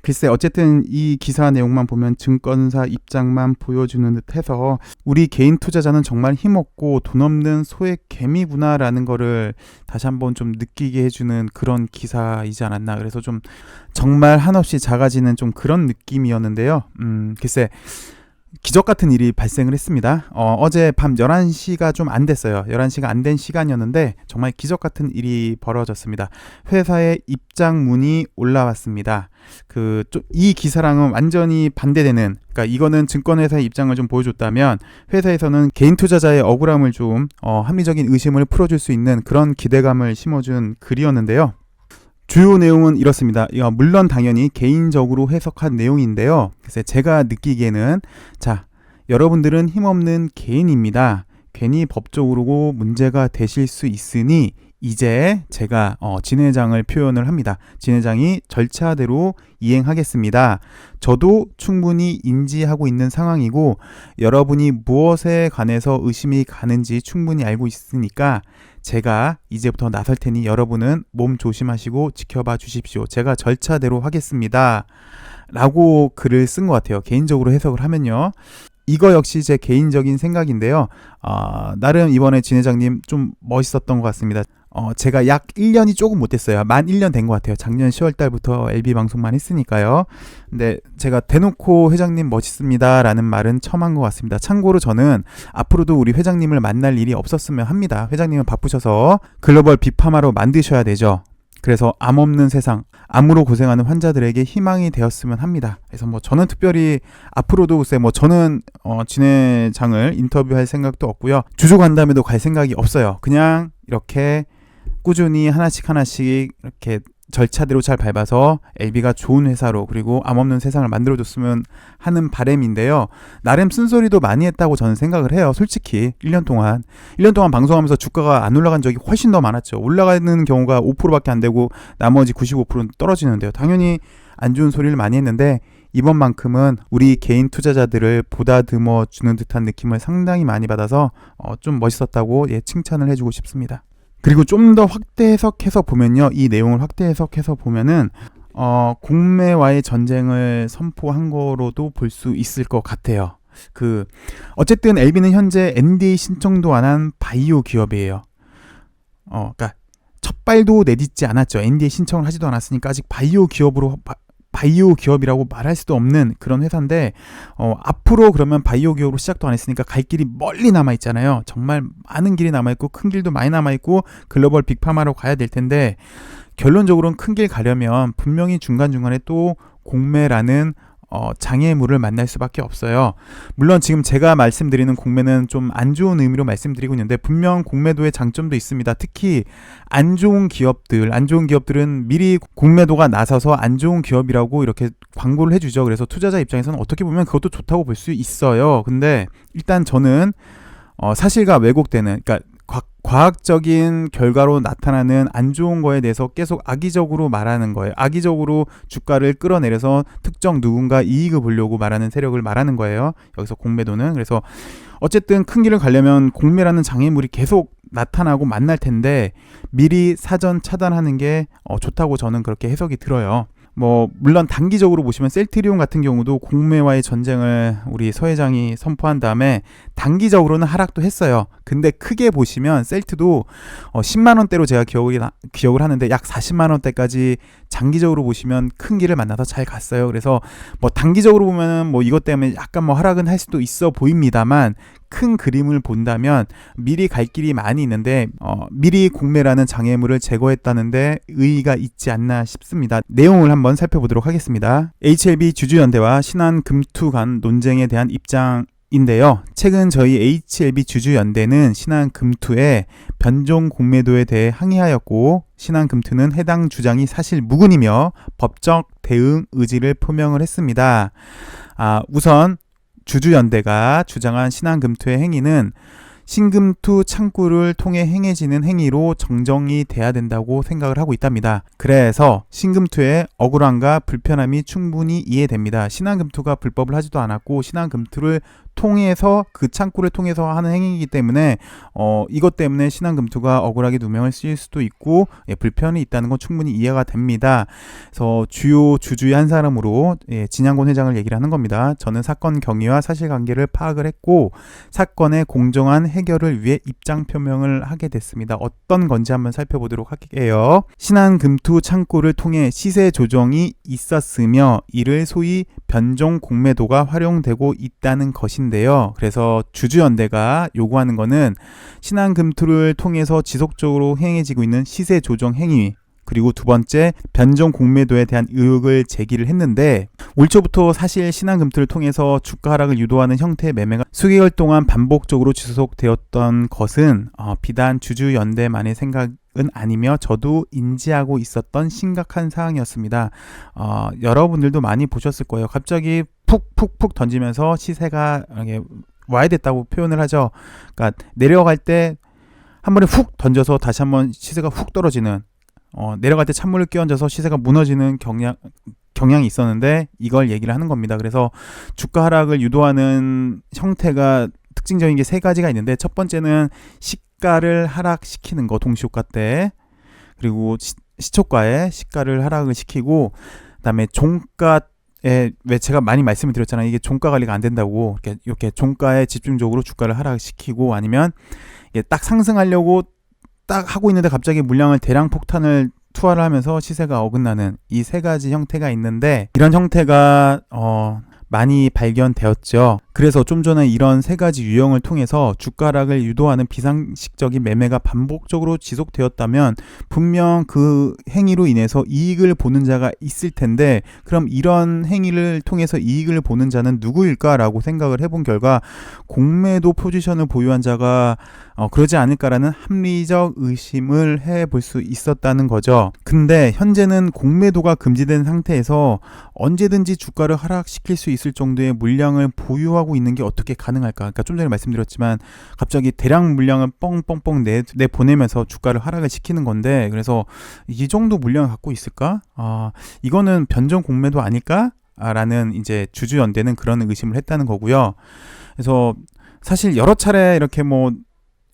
글쎄 어쨌든 이 기사 내용만 보면 증권사 입장만 보여주는 듯해서 우리 개인 투자자는 정말 힘없고 돈 없는 소액 개미구나라는 거를 다시 한번 좀 느끼게 해주는 그런 기사이지 않았나. 그래서 좀 정말 한없이 작아지는 좀 그런 느낌이었는데요. 글쎄 기적 같은 일이 발생을 했습니다. 어제 밤 11시가 좀 안 됐어요. 11시가 안 된 시간이었는데 정말 기적 같은 일이 벌어졌습니다. 회사에 입장문이 올라왔습니다. 이 기사랑은 완전히 반대되는, 그러니까 이거는 증권회사의 입장을 좀 보여줬다면 회사에서는 개인 투자자의 억울함을 좀 합리적인 의심을 풀어줄 수 있는 그런 기대감을 심어준 글이었는데요. 주요 내용은 이렇습니다. 물론 당연히 개인적으로 해석한 내용인데요. 그래서 제가 느끼기에는 여러분들은 힘없는 개인입니다. 괜히 법적으로 문제가 되실 수 있으니 이제 제가 진 회장을 표현을 합니다. 진 회장이 절차대로 이행하겠습니다. 저도 충분히 인지하고 있는 상황이고 여러분이 무엇에 관해서 의심이 가는지 충분히 알고 있으니까 제가 이제부터 나설 테니 여러분은 몸 조심하시고 지켜봐 주십시오. 제가 절차대로 하겠습니다. 라고 글을 쓴 것 같아요. 개인적으로 해석을 하면요. 이거 역시 제 개인적인 생각인데요. 나름 이번에 진 회장님 좀 멋있었던 것 같습니다. 제가 약 1년이 조금 못 됐어요. 만 1년 된 것 같아요. 작년 10월 달부터 LB 방송만 했으니까요. 근데 제가 대놓고 회장님 멋있습니다 라는 말은 처음 한 것 같습니다. 참고로 저는 앞으로도 우리 회장님을 만날 일이 없었으면 합니다. 회장님은 바쁘셔서 글로벌 빅파마로 만드셔야 되죠. 그래서 암 없는 세상, 암으로 고생하는 환자들에게 희망이 되었으면 합니다. 그래서 저는 특별히 앞으로도 글쎄 저는 진 회장을 인터뷰할 생각도 없고요. 주주 간담회도 갈 생각이 없어요. 그냥 이렇게 꾸준히 하나씩 이렇게 절차대로 잘 밟아서 LB가 좋은 회사로 그리고 암 없는 세상을 만들어줬으면 하는 바람인데요. 나름 쓴소리도 많이 했다고 저는 생각을 해요. 솔직히 1년 동안 방송하면서 주가가 안 올라간 적이 훨씬 더 많았죠. 올라가는 경우가 5%밖에 안 되고 나머지 95%는 떨어지는데요. 당연히 안 좋은 소리를 많이 했는데 이번만큼은 우리 개인 투자자들을 보다듬어 주는 듯한 느낌을 상당히 많이 받아서 좀 멋있었다고 칭찬을 해주고 싶습니다. 그리고 좀 더 확대 해석해서 보면요. 이 내용을 확대 해석해서 보면은 공매와의 전쟁을 선포한 거로도 볼 수 있을 것 같아요. 어쨌든 LB는 현재 NDA 신청도 안 한 바이오 기업이에요. 그러니까 첫 발도 내딛지 않았죠. NDA 신청을 하지도 않았으니까 아직 바이오 기업이라고 말할 수도 없는 그런 회사인데 앞으로 그러면 바이오 기업으로 시작도 안 했으니까 갈 길이 멀리 남아있잖아요. 정말 많은 길이 남아있고 큰 길도 많이 남아있고 글로벌 빅파마로 가야 될 텐데 결론적으로는 큰 길 가려면 분명히 중간중간에 또 공매라는 장애물을 만날 수밖에 없어요. 물론 지금 제가 말씀드리는 공매는 좀 안 좋은 의미로 말씀드리고 있는데 분명 공매도의 장점도 있습니다. 특히 안 좋은 기업들은 미리 공매도가 나서서 안 좋은 기업이라고 이렇게 광고를 해주죠. 그래서 투자자 입장에서는 어떻게 보면 그것도 좋다고 볼 수 있어요. 근데 일단 저는 사실과 왜곡되는, 그러니까 과학적인 결과로 나타나는 안 좋은 거에 대해서 계속 악의적으로 말하는 거예요. 악의적으로 주가를 끌어내려서 특정 누군가 이익을 보려고 말하는 세력을 말하는 거예요. 여기서 공매도는. 그래서 어쨌든 큰 길을 가려면 공매라는 장애물이 계속 나타나고 만날 텐데 미리 사전 차단하는 게 좋다고 저는 그렇게 해석이 들어요. 물론 단기적으로 보시면 셀트리온 같은 경우도 공매와의 전쟁을 우리 서 회장이 선포한 다음에 단기적으로는 하락도 했어요. 근데 크게 보시면 셀트도 10만원대로 제가 기억을 하는데 약 40만원대까지 장기적으로 보시면 큰 길을 만나서 잘 갔어요. 그래서 단기적으로 보면은 이것 때문에 약간 하락은 할 수도 있어 보입니다만 큰 그림을 본다면 미리 갈 길이 많이 있는데 미리 공매라는 장애물을 제거했다는데 의의가 있지 않나 싶습니다. 내용을 한번 살펴보도록 하겠습니다. HLB 주주연대와 신한금투 간 논쟁에 대한 입장인데요. 최근 저희 HLB 주주연대는 신한금투의 변종 공매도에 대해 항의하였고 신한금투는 해당 주장이 사실 무근이며 법적 대응 의지를 표명을 했습니다. 우선 주주연대가 주장한 신한금투의 행위는 신금투 창구를 통해 행해지는 행위로 정정이 돼야 된다고 생각을 하고 있답니다. 그래서 신금투의 억울함과 불편함이 충분히 이해됩니다. 신한금투가 불법을 하지도 않았고 신한금투를 통해서 그 창구를 통해서 하는 행위이기 때문에 이것 때문에 신한금투가 억울하게 누명을 씌울 수도 있고 불편이 있다는 건 충분히 이해가 됩니다. 그래서 주요 주주의 한 사람으로 진양곤 회장을 얘기를 하는 겁니다. 저는 사건 경위와 사실관계를 파악을 했고 사건의 공정한 해결을 위해 입장 표명을 하게 됐습니다. 어떤 건지 한번 살펴보도록 할게요. 신한금투 창구를 통해 시세 조정이 있었으며 이를 소위 변종 공매도가 활용되고 있다는 것인데요. 그래서 주주연대가 요구하는 거는 신한금투를 통해서 지속적으로 행해지고 있는 시세 조정 행위, 그리고 두 번째 변종 공매도에 대한 의혹을 제기를 했는데 올 초부터 사실 신한금투를 통해서 주가 하락을 유도하는 형태의 매매가 수개월 동안 반복적으로 지속되었던 것은 비단 주주연대만의 생각은 아니며 저도 인지하고 있었던 심각한 사항이었습니다. 여러분들도 많이 보셨을 거예요. 갑자기 푹푹푹 던지면서 시세가 와야 됐다고 표현을 하죠. 그러니까 내려갈 때 한 번에 훅 던져서 다시 한번 시세가 훅 떨어지는, 내려갈 때 찬물을 끼얹어서 시세가 무너지는 경향이 있었는데 이걸 얘기를 하는 겁니다. 그래서 주가 하락을 유도하는 형태가 특징적인 게 세 가지가 있는데, 첫 번째는 시가를 하락시키는 거, 동시효과 때. 그리고 시초가에 시가를 하락을 시키고, 그다음에 종가에, 왜 제가 많이 말씀을 드렸잖아요. 이게 종가 관리가 안 된다고. 이렇게 종가에 집중적으로 주가를 하락시키고, 아니면 이게 딱 상승하려고 딱 하고 있는데 갑자기 물량을 대량 폭탄을 투하를 하면서 시세가 어긋나는 이 세 가지 형태가 있는데, 이런 형태가 많이 발견되었죠. 그래서 좀 전에 이런 세 가지 유형을 통해서 주가 하락을 유도하는 비상식적인 매매가 반복적으로 지속되었다면 분명 그 행위로 인해서 이익을 보는 자가 있을 텐데, 그럼 이런 행위를 통해서 이익을 보는 자는 누구일까라고 생각을 해본 결과 공매도 포지션을 보유한 자가 그러지 않을까라는 합리적 의심을 해볼 수 있었다는 거죠. 근데 현재는 공매도가 금지된 상태에서 언제든지 주가를 하락시킬 수 있을 정도의 물량을 보유하고 있는 게 어떻게 가능할까? 그러니까 좀 전에 말씀드렸지만 갑자기 대량 물량을 뻥뻥뻥 내보내면서 주가를 하락을 시키는 건데, 그래서 이 정도 물량을 갖고 있을까? 이거는 변종 공매도 아닐까? 라는 이제 주주연대는 그런 의심을 했다는 거고요. 그래서 사실 여러 차례 이렇게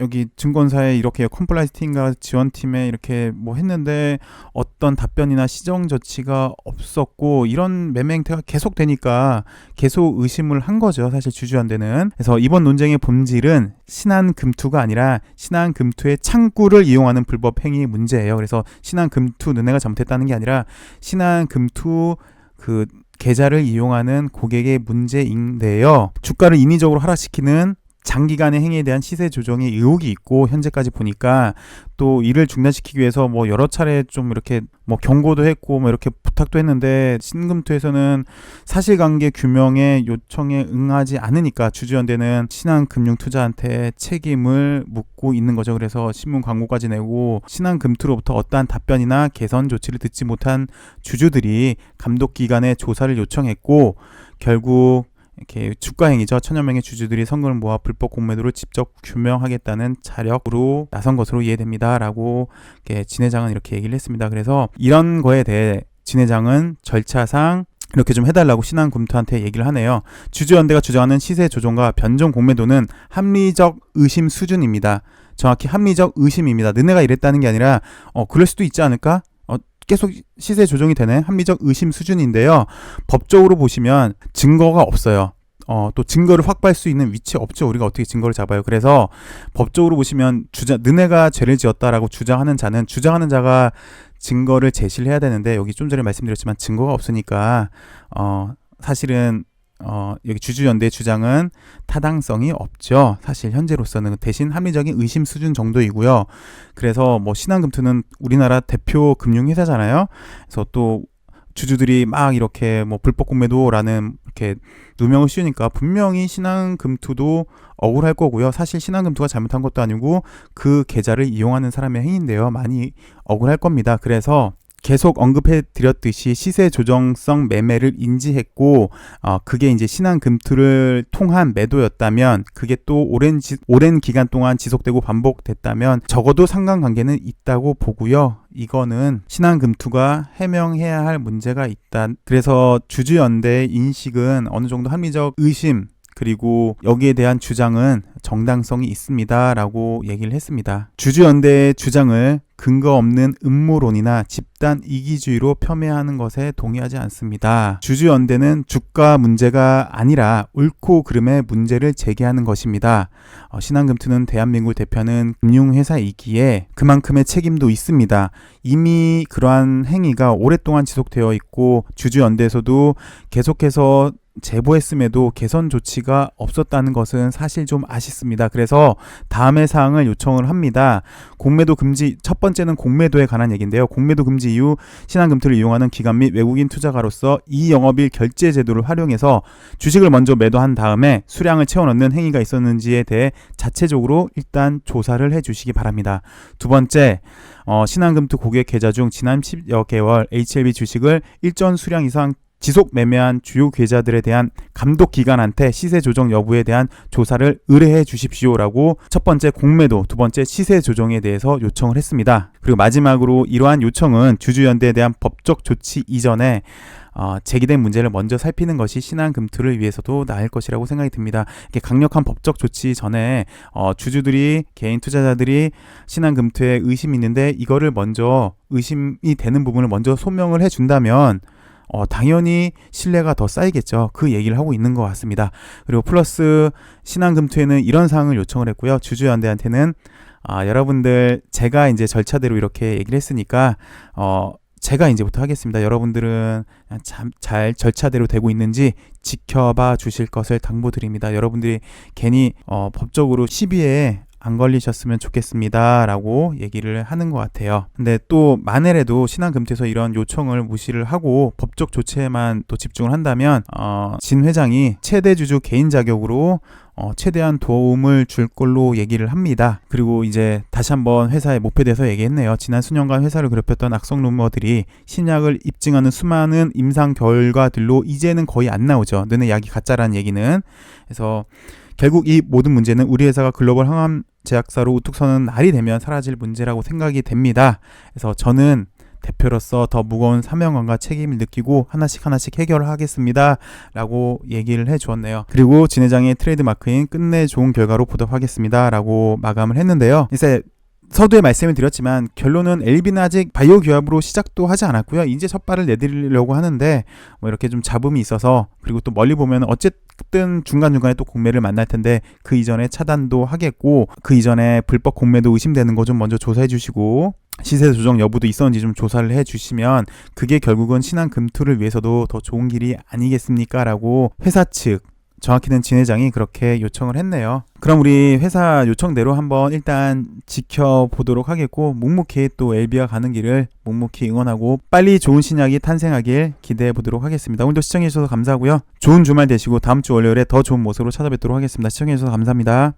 여기 증권사에 이렇게 컴플라이언스 팀과 지원팀에 이렇게 했는데 어떤 답변이나 시정 조치가 없었고, 이런 매매 행태가 계속되니까 계속 의심을 한 거죠, 사실 주주연대는. 그래서 이번 논쟁의 본질은 신한금투가 아니라 신한금투의 창구를 이용하는 불법 행위 문제예요. 그래서 신한금투 너네가 잘못했다는 게 아니라 신한금투 그 계좌를 이용하는 고객의 문제인데요. 주가를 인위적으로 하락시키는 장기간의 행위에 대한 시세 조정의 의혹이 있고, 현재까지 보니까 또 이를 중단시키기 위해서 여러 차례 좀 이렇게 경고도 했고 이렇게 부탁도 했는데, 신금투에서는 사실관계 규명의 요청에 응하지 않으니까 주주연대는 신한금융투자한테 책임을 묻고 있는 거죠. 그래서 신문 광고까지 내고, 신한금투로부터 어떠한 답변이나 개선 조치를 듣지 못한 주주들이 감독기관에 조사를 요청했고, 결국 이렇게 주가 행위죠. 1000여 명의 주주들이 선금을 모아 불법 공매도를 직접 규명하겠다는 자력으로 나선 것으로 이해됩니다. 라고 진 회장은 이렇게 얘기를 했습니다. 그래서 이런 거에 대해 진 회장은 절차상 이렇게 좀 해달라고 신한금투한테 얘기를 하네요. 주주연대가 주장하는 시세 조정과 변종 공매도는 합리적 의심 수준입니다. 정확히 합리적 의심입니다. 너네가 이랬다는 게 아니라 그럴 수도 있지 않을까? 계속 시세 조정이 되네. 합리적 의심 수준인데요. 법적으로 보시면 증거가 없어요. 또 증거를 확보할 수 있는 위치 없죠. 우리가 어떻게 증거를 잡아요. 그래서 법적으로 보시면 너네가 죄를 지었다라고 주장하는 자가 증거를 제시를 해야 되는데, 여기 좀 전에 말씀드렸지만 증거가 없으니까 사실은 여기 주주연대의 주장은 타당성이 없죠. 사실 현재로서는. 대신 합리적인 의심 수준 정도이고요. 그래서 신한금투는 우리나라 대표 금융회사잖아요. 그래서 또 주주들이 막 이렇게 불법 공매도라는 이렇게 누명을 씌우니까 분명히 신한금투도 억울할 거고요. 사실 신한금투가 잘못한 것도 아니고 그 계좌를 이용하는 사람의 행위인데요. 많이 억울할 겁니다. 그래서 계속 언급해 드렸듯이 시세 조정성 매매를 인지했고 그게 이제 신한금투를 통한 매도였다면 그게 또 오랜 기간 동안 지속되고 반복됐다면 적어도 상관관계는 있다고 보고요. 이거는 신한금투가 해명해야 할 문제가 있다. 그래서 주주연대의 인식은 어느 정도 합리적 의심 그리고 여기에 대한 주장은 정당성이 있습니다 라고 얘기를 했습니다. 주주연대의 주장을 근거 없는 음모론이나 집단 이기주의로 폄훼하는 것에 동의하지 않습니다. 주주연대는 주가 문제가 아니라 옳고 그름의 문제를 제기하는 것입니다. 신한금투는 대한민국을 대표하는 금융회사이기에 그만큼의 책임도 있습니다. 이미 그러한 행위가 오랫동안 지속되어 있고 주주연대에서도 계속해서 제보했음에도 개선 조치가 없었다는 것은 사실 좀 아쉽습니다. 그래서 다음의 사항을 요청을 합니다. 공매도 금지, 첫 번째는 공매도에 관한 얘기인데요. 공매도 금지 이후 신한금투를 이용하는 기관 및 외국인 투자가로서 이 영업일 결제 제도를 활용해서 주식을 먼저 매도한 다음에 수량을 채워넣는 행위가 있었는지에 대해 자체적으로 일단 조사를 해주시기 바랍니다. 두 번째, 신한금투 고객 계좌 중 지난 10여 개월 HLB 주식을 일정 수량 이상 지속 매매한 주요 계좌들에 대한 감독 기관한테 시세 조정 여부에 대한 조사를 의뢰해 주십시오라고 첫 번째 공매도, 두 번째 시세 조정에 대해서 요청을 했습니다. 그리고 마지막으로 이러한 요청은 주주연대에 대한 법적 조치 이전에 제기된 문제를 먼저 살피는 것이 신한금투를 위해서도 나을 것이라고 생각이 듭니다. 이렇게 강력한 법적 조치 전에 주주들이, 개인 투자자들이 신한금투에 의심이 있는데 이거를 먼저 의심이 되는 부분을 먼저 소명을 해준다면 당연히 신뢰가 더 쌓이겠죠. 그 얘기를 하고 있는 것 같습니다. 그리고 플러스 신한금투에는 이런 사항을 요청을 했고요. 주주연대한테는 여러분들 제가 이제 절차대로 이렇게 얘기를 했으니까 제가 이제부터 하겠습니다. 여러분들은 잘 절차대로 되고 있는지 지켜봐 주실 것을 당부드립니다. 여러분들이 괜히 법적으로 시비에 안 걸리셨으면 좋겠습니다 라고 얘기를 하는 것 같아요. 근데 또 만일에도 신한금투에서 이런 요청을 무시를 하고 법적 조치에만 또 집중을 한다면 진 회장이 최대 주주 개인 자격으로 최대한 도움을 줄 걸로 얘기를 합니다. 그리고 이제 다시 한번 회사의 목표에 대해서 얘기했네요. 지난 수년간 회사를 괴롭혔던 악성 루머들이 신약을 입증하는 수많은 임상 결과들로 이제는 거의 안 나오죠. 너네 약이 가짜라는 얘기는. 그래서 결국 이 모든 문제는 우리 회사가 글로벌 항암 제약사로 우뚝 서는 날이 되면 사라질 문제라고 생각이 됩니다. 그래서 저는 대표로서 더 무거운 사명감과 책임을 느끼고 하나씩 해결을 하겠습니다 라고 얘기를 해주었네요. 그리고 진 회장의 트레이드 마크인 끝내 좋은 결과로 보답하겠습니다 라고 마감을 했는데요. 이제 서두에 말씀을 드렸지만 결론은 LB는 아직 바이오 기업으로 시작도 하지 않았고요. 이제 첫 발을 내디리려고 하는데 이렇게 좀 잡음이 있어서, 그리고 또 멀리 보면 어쨌든 중간중간에 또 공매를 만날 텐데 그 이전에 차단도 하겠고, 그 이전에 불법 공매도 의심되는 거 좀 먼저 조사해 주시고 시세 조정 여부도 있었는지 좀 조사를 해 주시면 그게 결국은 신한금투를 위해서도 더 좋은 길이 아니겠습니까 라고 회사 측, 정확히는 진 회장이 그렇게 요청을 했네요. 그럼 우리 회사 요청대로 한번 일단 지켜보도록 하겠고, 묵묵히 또 LB가 가는 길을 묵묵히 응원하고 빨리 좋은 신약이 탄생하길 기대해 보도록 하겠습니다. 오늘도 시청해 주셔서 감사하고요. 좋은 주말 되시고 다음 주 월요일에 더 좋은 모습으로 찾아뵙도록 하겠습니다. 시청해 주셔서 감사합니다.